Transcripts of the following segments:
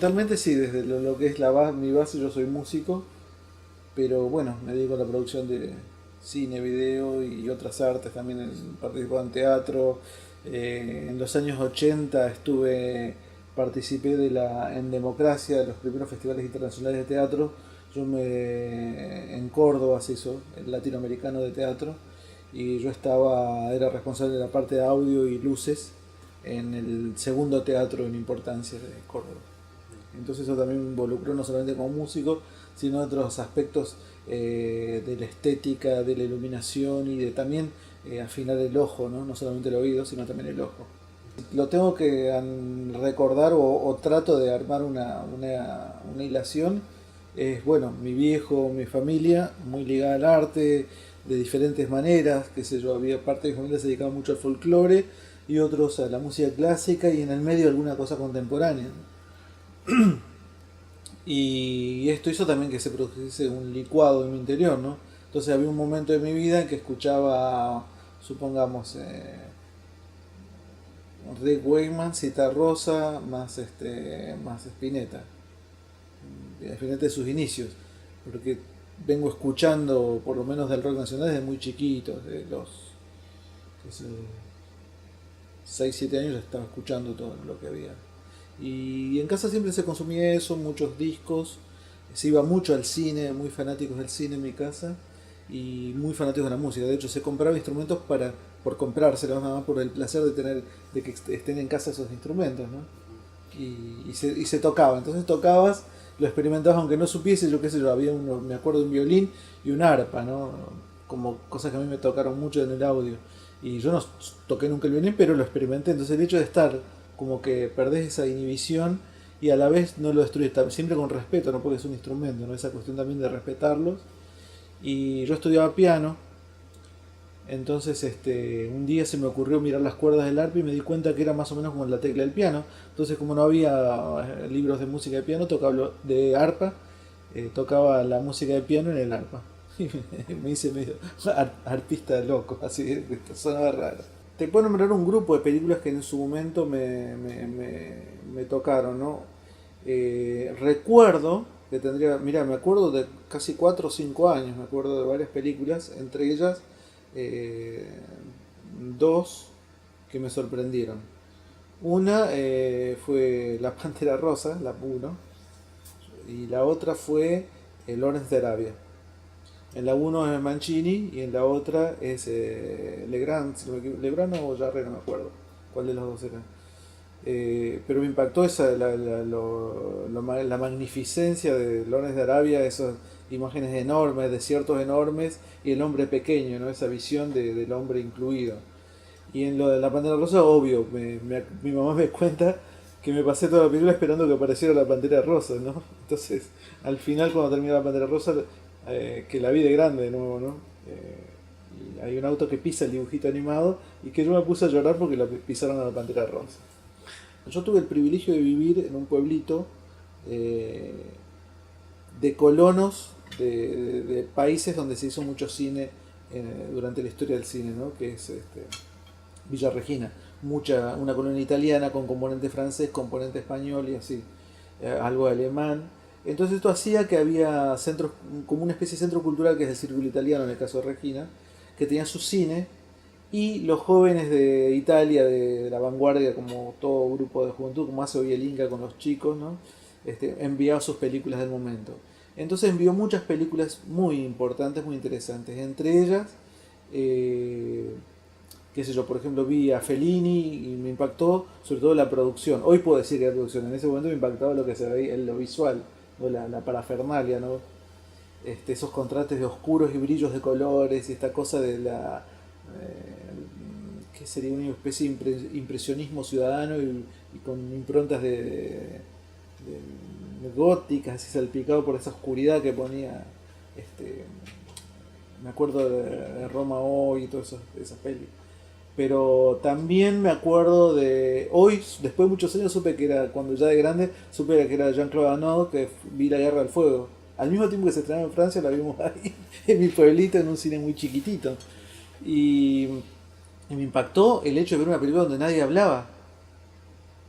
fundamentalmente sí, desde lo que es mi base, yo soy músico, pero bueno, me dedico a la producción de cine, video y otras artes, también participado en teatro. En los años 80 participé en Democracia, de los primeros festivales internacionales de teatro. En Córdoba se hizo, el latinoamericano de teatro, y era responsable de la parte de audio y luces en el segundo teatro en importancia de Córdoba. Entonces eso también me involucró no solamente como músico, sino otros aspectos de la estética, de la iluminación y de también afinar el ojo, ¿no? No solamente el oído, sino también el ojo. Lo tengo que recordar o trato de armar una hilación. Es bueno, mi viejo, mi familia, muy ligada al arte, de diferentes maneras, qué sé yo, había parte de mi familia que se dedicaba mucho al folclore y otros a la música clásica y en el medio alguna cosa contemporánea. Y esto hizo también que se produjese un licuado en mi interior, ¿no? Entonces había un momento de mi vida en que escuchaba, supongamos, Rick Wakeman, Cita Rosa, más Spinetta. Spinetta de sus inicios, porque vengo escuchando por lo menos del rock nacional desde muy chiquito, desde los 6 7 años ya estaba escuchando todo lo que había. Y en casa siempre se consumía eso, muchos discos, se iba mucho al cine, muy fanáticos del cine en mi casa y muy fanáticos de la música. De hecho, se compraba instrumentos por comprárselos, nada más por el placer de que estén en casa esos instrumentos, ¿no? Y se tocaba. Entonces tocabas, lo experimentabas aunque no supiese, yo qué sé yo, me acuerdo de un violín y un arpa, ¿no? Como cosas que a mí me tocaron mucho en el audio. Y yo no toqué nunca el violín, pero lo experimenté. Entonces el hecho de estar, como que perdés esa inhibición y a la vez no lo destruyes, siempre con respeto, no porque es un instrumento, ¿no? Esa cuestión también de respetarlos. Y yo estudiaba piano, entonces un día se me ocurrió mirar las cuerdas del arpa y me di cuenta que era más o menos como la tecla del piano. Entonces como no había libros de música de piano, de arpa, tocaba la música de piano en el arpa. Y me hice medio arpista loco, así, sonaba raro. Te puedo nombrar un grupo de películas que en su momento me tocaron, ¿no? Recuerdo que mira, me acuerdo de casi 4 o 5 años, me acuerdo de varias películas, entre ellas eh, dos que me sorprendieron. Una fue La Pantera Rosa, la 1, y la otra fue Lawrence de Arabia. En la uno es Mancini y en la otra es Legrand, si no Legrand o Jarre, no me acuerdo cuál de los dos era. Pero me impactó la magnificencia de Lawrence de Arabia, esas imágenes enormes, desiertos enormes y el hombre pequeño, ¿no? Esa visión del hombre incluido. Y en lo de la Pantera Rosa, obvio, mi mamá me cuenta que me pasé toda la película esperando que apareciera la Pantera Rosa, ¿no? Entonces, al final cuando termina la Pantera Rosa, que la vi de grande de nuevo, ¿no? Y hay un auto que pisa el dibujito animado y que yo me puse a llorar porque pisaron a la Pantera Rosa. Yo tuve el privilegio de vivir en un pueblito eh, de colonos de países donde se hizo mucho cine durante la historia del cine, ¿no? Que es Villa Regina. Una colonia italiana con componente francés, componente español y así, algo alemán. Entonces esto hacía que había centros, como una especie de centro cultural que es el Círculo Italiano en el caso de Regina, que tenía su cine y los jóvenes de Italia, de la vanguardia, como todo grupo de juventud, como hace hoy el Inca con los chicos, ¿no? Enviaba sus películas del momento. Entonces envió muchas películas muy importantes, muy interesantes. Entre ellas, qué sé yo, por ejemplo, vi a Fellini y me impactó sobre todo la producción. Hoy puedo decir que la producción, en ese momento me impactaba lo que se veía, lo visual, ¿no? La parafernalia, ¿no? Esos contrastes de oscuros y brillos de colores y esta cosa de que sería una especie de impresionismo ciudadano y con improntas de góticas, así salpicado por esa oscuridad que ponía, este, me acuerdo de Roma hoy y todas esas pelis. Pero también me acuerdo hoy, después de muchos años supe que era, cuando ya de grande, supe que era Jean-Claude Arnaud, que vi La Guerra del Fuego. Al mismo tiempo que se estrenaba en Francia, la vimos ahí, en mi pueblito, en un cine muy chiquitito. Y, y me impactó el hecho de ver una película donde nadie hablaba,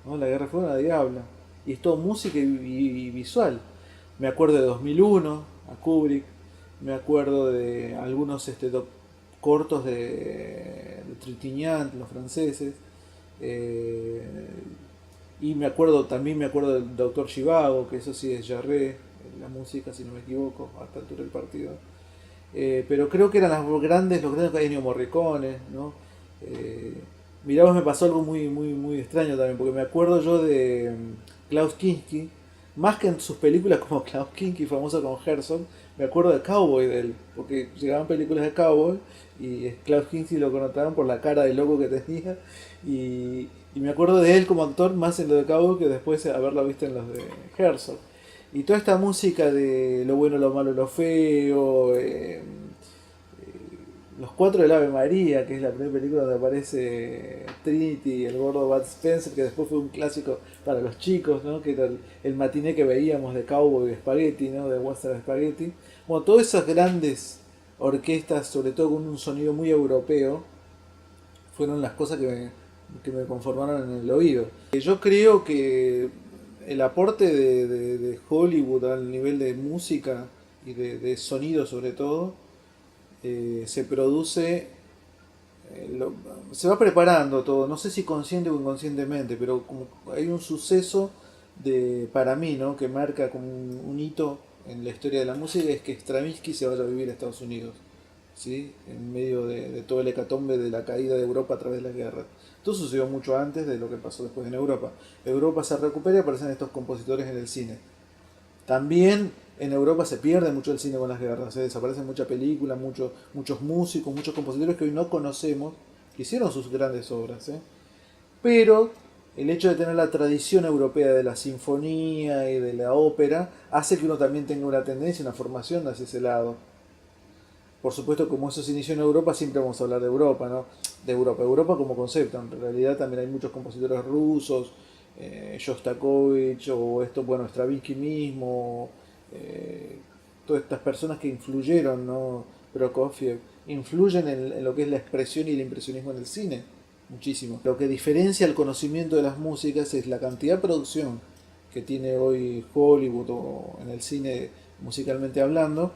¿no? La Guerra del Fuego nadie habla. y es todo música y visual. Me acuerdo de 2001, a Kubrick, me acuerdo de algunos cortos de Trintignant, los franceses, eh, y también me acuerdo del Doctor Zhivago, que eso sí es Jarre, la música, si no me equivoco, a esta altura del partido. Pero creo que eran los grandes Ennio Morricone, ¿no? Eh, Mirá, vos me pasó algo muy extraño también, porque me acuerdo yo de Klaus Kinski, más que en sus películas como Klaus Kinski, famoso con Herzog, me acuerdo de Cowboy de él, porque llegaban películas de Cowboy y Klaus Kinski lo connotaron por la cara de loco que tenía, y me acuerdo de él como actor más en lo de Cowboy que después de haberlo visto en los de Herzog. Y toda esta música de lo bueno, lo malo, lo feo, los cuatro del Ave María, que es la primera película donde aparece Trinity, el gordo Bud Spencer, que después fue un clásico para los chicos, ¿no? Que era el matiné que veíamos de Cowboy de Spaghetti, ¿no? De Western Spaghetti. Bueno, todas esas grandes orquestas, sobre todo con un sonido muy europeo, fueron las cosas que me conformaron en el oído. Yo creo que el aporte de Hollywood al nivel de música y de sonido sobre todo, se produce, se va preparando todo, no sé si consciente o inconscientemente, pero como hay un suceso para mí, ¿no? Que marca como un hito en la historia de la música, es que Stravinsky se vaya a vivir a Estados Unidos, ¿sí? En medio de todo el hecatombe de la caída de Europa a través de las guerras. Esto sucedió mucho antes de lo que pasó después en Europa. Europa se recupera y aparecen estos compositores en el cine. También en Europa se pierde mucho el cine con las guerras, desaparecen muchas películas, muchos músicos, muchos compositores que hoy no conocemos, que hicieron sus grandes obras. Pero el hecho de tener la tradición europea de la sinfonía y de la ópera hace que uno también tenga una tendencia, una formación hacia ese lado. Por supuesto, como eso se inició en Europa, siempre vamos a hablar de Europa, ¿no? De Europa, Europa como concepto. En realidad también hay muchos compositores rusos, Shostakovich o bueno, Stravinsky mismo, eh, todas estas personas que influyeron, ¿no? Prokofiev, influyen en lo que es la expresión y el impresionismo en el cine, muchísimo. Lo que diferencia el conocimiento de las músicas es la cantidad de producción que tiene hoy Hollywood o en el cine musicalmente hablando,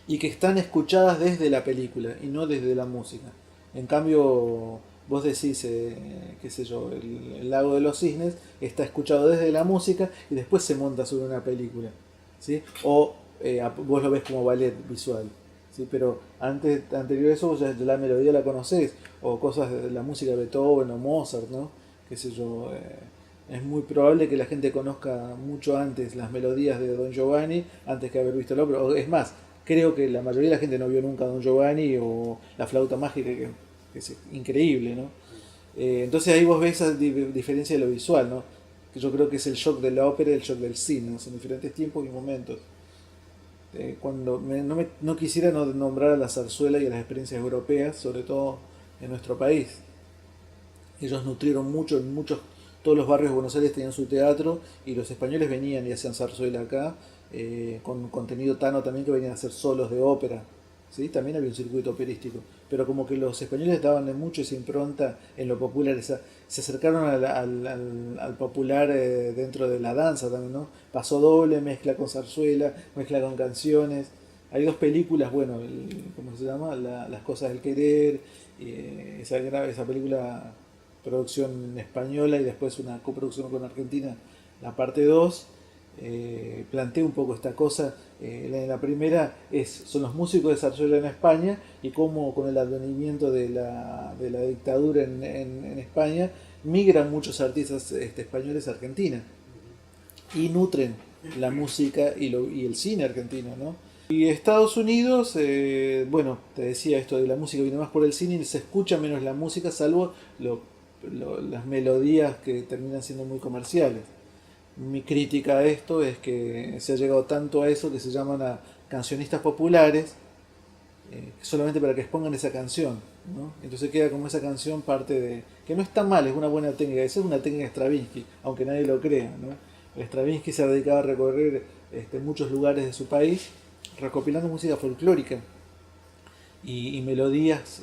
y que están escuchadas desde la película y no desde la música. En cambio, vos decís, qué sé yo, el Lago de los Cisnes está escuchado desde la música y después se monta sobre una película, ¿sí? O vos lo ves como ballet visual, ¿sí? Pero anterior a eso vos ya la melodía la conocés, o cosas de la música de Beethoven o Mozart, ¿no? Qué sé yo, es muy probable que la gente conozca mucho antes las melodías de Don Giovanni antes que haber visto la ópera. O es más, creo que la mayoría de la gente no vio nunca Don Giovanni o La flauta mágica, que es increíble, ¿no? Entonces ahí vos ves esa diferencia de lo visual, ¿no? Que yo creo que es el shock de la ópera y el shock del cine, ¿no? Son diferentes tiempos y momentos. No quisiera no nombrar a la zarzuela y a las experiencias europeas, sobre todo en nuestro país. Ellos nutrieron mucho, todos los barrios de Buenos Aires tenían su teatro y los españoles venían y hacían zarzuela acá, con contenido tano también, que venían a hacer solos de ópera. ¿Sí? También había un circuito operístico, pero como que los españoles daban mucho esa impronta en lo popular, se acercaron al popular, dentro de la danza también, ¿no? Paso doble, mezcla con zarzuela, mezcla con canciones. Hay dos películas, bueno, ¿cómo se llama? Las cosas del querer, esa película, producción española, y después una coproducción con Argentina, la parte 2, plantea un poco esta cosa. La primera son los músicos de zarzuela en España y cómo con el advenimiento de la dictadura en España migran muchos artistas españoles a Argentina y nutren la música y el cine argentino, ¿no? Y Estados Unidos, bueno, te decía esto de la música viene más por el cine y se escucha menos la música, salvo las melodías que terminan siendo muy comerciales. Mi crítica a esto es que se ha llegado tanto a eso que se llaman a cancionistas populares, solamente para que expongan esa canción, ¿no? Entonces queda como esa canción parte de... que no está mal, es una buena técnica, esa es una técnica de Stravinsky, aunque nadie lo crea, ¿no? Stravinsky se ha dedicado a recorrer muchos lugares de su país recopilando música folclórica y melodías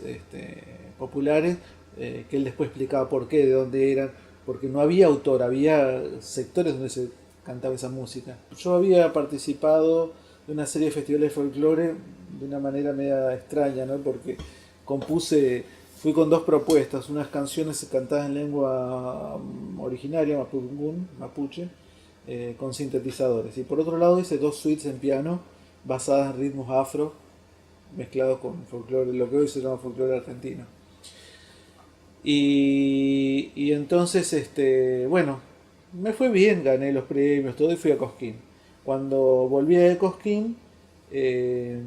populares, que él después explicaba por qué, de dónde eran, porque no había autor, había sectores donde se cantaba esa música. Yo había participado de una serie de festivales de folclore de una manera media extraña, ¿no? Porque compuse, fui con dos propuestas, unas canciones cantadas en lengua originaria, mapudungún, mapuche, con sintetizadores. Y por otro lado hice dos suites en piano basadas en ritmos afro, mezclados con folclore, lo que hoy se llama folclore argentino. Y entonces, bueno, me fue bien, gané los premios, todo y fui a Cosquín. Cuando volví a Cosquín, eh,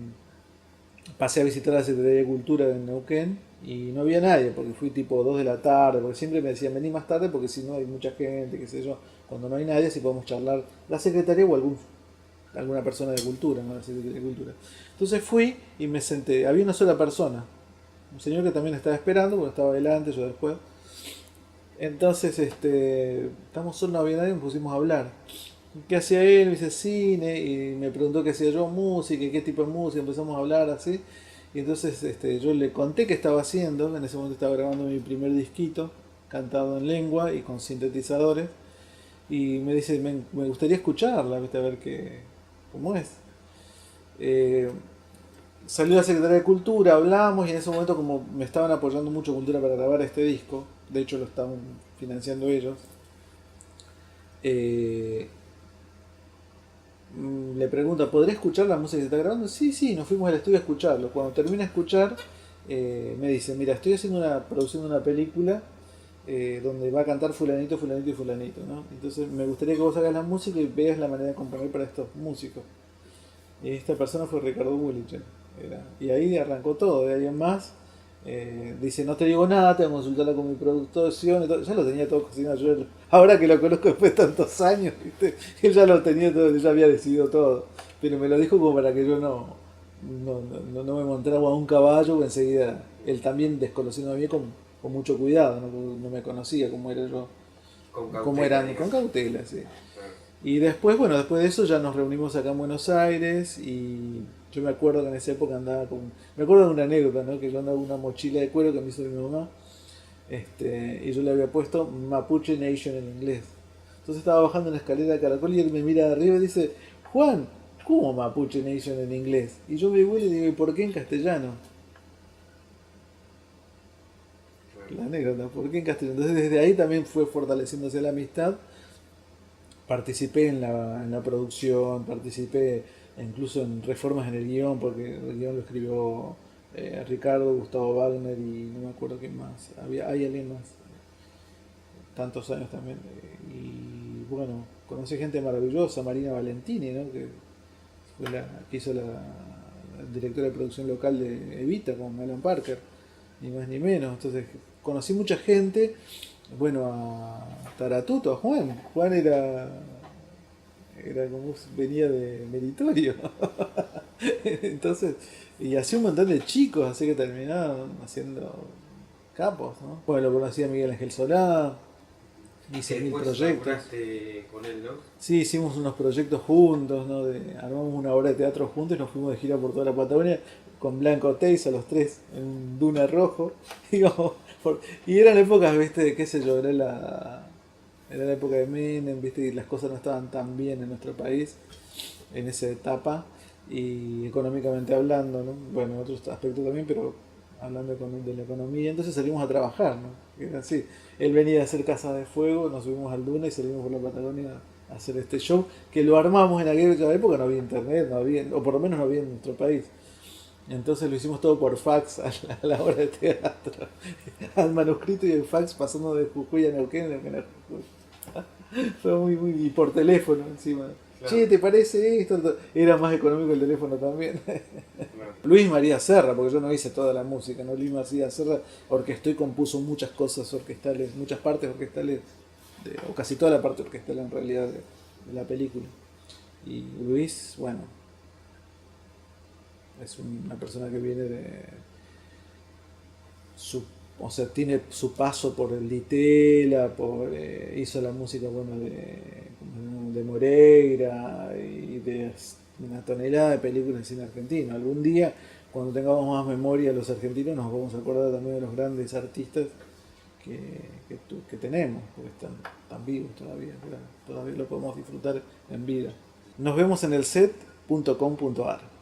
pasé a visitar la Secretaría de Cultura de Neuquén y no había nadie, porque fui tipo 2 de la tarde, porque siempre me decían vení más tarde porque si no hay mucha gente, qué sé yo. Cuando no hay nadie, si podemos charlar la secretaria o alguna persona de cultura, ¿no? La Secretaría de Cultura. Entonces fui y me senté, había una sola persona, un señor que también estaba esperando, porque estaba adelante, yo después. Entonces, estamos solo, no había nadie, nos pusimos a hablar. ¿Qué hacía él? Me dice cine, y me preguntó qué hacía yo, música, y qué tipo de música, empezamos a hablar así. Y entonces yo le conté qué estaba haciendo, en ese momento estaba grabando mi primer disquito, cantado en lengua y con sintetizadores. Y me dice, me gustaría escucharla, ¿viste? A ver cómo es. Eh, Salió la Secretaría de Cultura, hablamos y en ese momento como me estaban apoyando mucho Cultura para grabar este disco, de hecho lo estaban financiando ellos, eh, le pregunta, ¿podré escuchar la música que se está grabando? Sí, sí, nos fuimos al estudio a escucharlo. Cuando termina de escuchar, me dice, mira, estoy haciendo produciendo una película donde va a cantar fulanito, fulanito y fulanito, ¿no? Entonces me gustaría que vos hagas la música y veas la manera de componer para estos músicos. Y esta persona fue Ricardo Bullichen. Y ahí arrancó todo, de ahí en más. Dice, no te digo nada, tengo que consultarla con mi producción y todo. Ya lo tenía todo cocinado. Ahora que lo conozco después de tantos años, ¿viste? Él ya lo tenía todo, ya había decidido todo. Pero me lo dijo como para que yo no me montara a un caballo, que enseguida él también desconociendo a mí con mucho cuidado, no me conocía cómo era yo, Con cómo cautela, eran, con digamos. cautela, sí. Claro. Y después, bueno, después de eso ya nos reunimos acá en Buenos Aires y yo me acuerdo que en esa época andaba con... Me acuerdo de una anécdota, ¿no? Que yo andaba con una mochila de cuero que me hizo mi mamá, y yo le había puesto Mapuche Nation en inglés. Entonces estaba bajando una escalera de caracol y él me mira de arriba y dice, Juan, ¿cómo Mapuche Nation en inglés? Y yo me vuelvo y digo, ¿y por qué en castellano? Claro. La anécdota, ¿por qué en castellano? Entonces desde ahí también fue fortaleciéndose la amistad. Participé en la producción, participé incluso en reformas en el guión, porque el guión lo escribió Ricardo, Gustavo Wagner y no me acuerdo quién más. Hay alguien más, tantos años también. Y bueno, conocí gente maravillosa, Marina Valentini, ¿no? Que fue que hizo la directora de producción local de Evita con Alan Parker, ni más ni menos. Entonces conocí mucha gente. Bueno, a Taratuto, a Juan. Juan era como venía de meritorio. Entonces, y hacía un montón de chicos, así que terminaron haciendo capos, ¿no? Bueno, lo conocí a Miguel Ángel Solá, Que hice mil después proyectos. laburaste con él, ¿no? Sí, hicimos unos proyectos juntos, ¿no? Armamos una obra de teatro juntos y nos fuimos de gira por toda la Patagonia con Blanco Teis a los tres en un duna rojo. Y eran épocas, viste, qué sé yo, era la época de Menem, viste, y las cosas no estaban tan bien en nuestro país en esa etapa y económicamente hablando, ¿no? Bueno, en otros aspectos también, pero hablando de la economía, entonces salimos a trabajar, ¿no? Era así. Él venía a hacer Casa de Fuego, nos subimos al Duna y salimos por la Patagonia a hacer este show, que lo armamos en aquella época, no había internet, no había, o por lo menos no había en nuestro país. Entonces lo hicimos todo por fax a la hora de teatro. Al manuscrito y el fax pasando de Jujuy a Neuquén, Neuquén a Jujuy. Fue muy. Y por teléfono encima. Che, Claro, ¿te parece esto? Era más económico el teléfono también. claro. Luis María Serra, porque yo no hice toda la música, ¿no? Luis María Serra orquestó y compuso muchas cosas orquestales, muchas partes orquestales, o casi toda la parte orquestal en realidad de la película. Y Luis, bueno, es una persona que viene su, o sea, tiene su paso por el Ditela, hizo la música, bueno, de Moreira y de una tonelada de películas de cine argentino. Algún día, cuando tengamos más memoria los argentinos, nos vamos a acordar también de los grandes artistas que tenemos, porque están vivos todavía, claro, todavía lo podemos disfrutar en vida. Nos vemos en el set.com.ar.